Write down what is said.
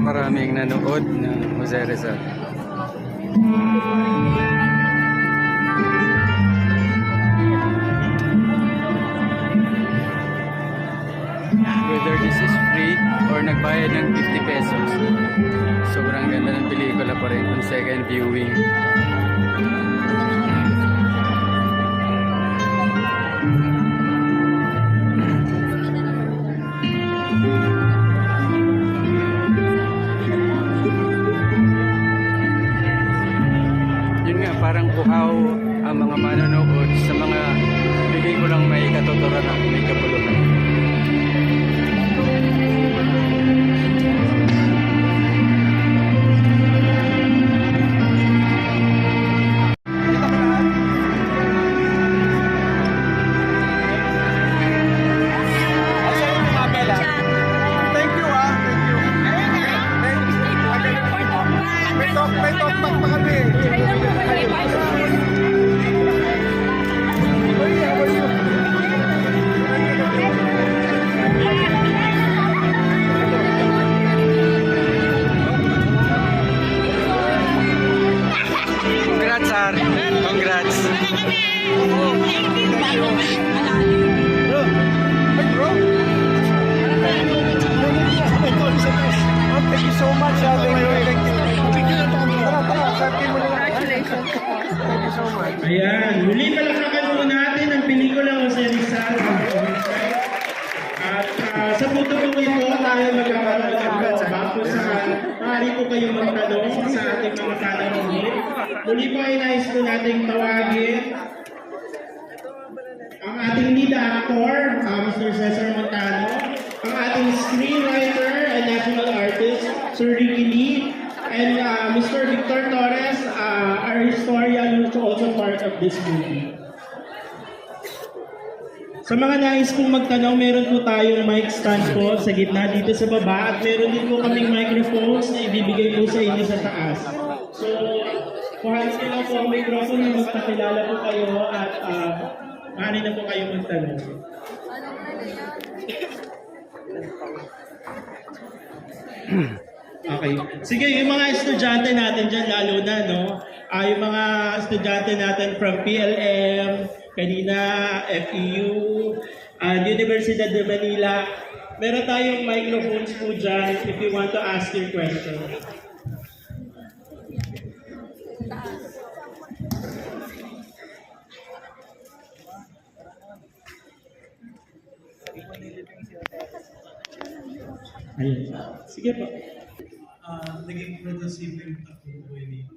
napakaraming nanood ng Jose Rizal. Whether this is free or nagbayad ng 50 pesos, sobrang ganda ng pelikula pa rin kung second viewing. Yun nga, parang uhaw ang mga manonood sa mga pelikulang may katuturan at may kapulutan. Congrats, sir. Congrats. Thank you so much. Ayan, muli palakpakan po natin ang pelikulang Jose Rizal. At sa punto po ito, tayo magkakaroon ng bago sa maaari po kayong magtanong sa ating mga tanongin. Muli po ay nais po nating tawagin ang ating lead actor, Mr. Cesar Montano, ang ating screenwriter and national artist, Sir Ricky Lee, and Mr. Victor Torres, our historian who's also part of this movie. Sa mga nais pong magtanong, meron po tayong mic stand po sa gitna dito sa baba at meron din po kaming microphones na ibibigay po sa inyo sa taas. So, kuhanin niyo lang po ang microphone na magpakilala po kayo at maaari na po kayo magtanong. Okay. Sige, yung mga estudyante natin dyan, lalo na, no? Yung mga estudyante natin from PLM, kanina, FEU, Universidad de Manila, meron tayong microphones po dyan if you want to ask your question. Ayun. Sige po. Naging producer ako po ni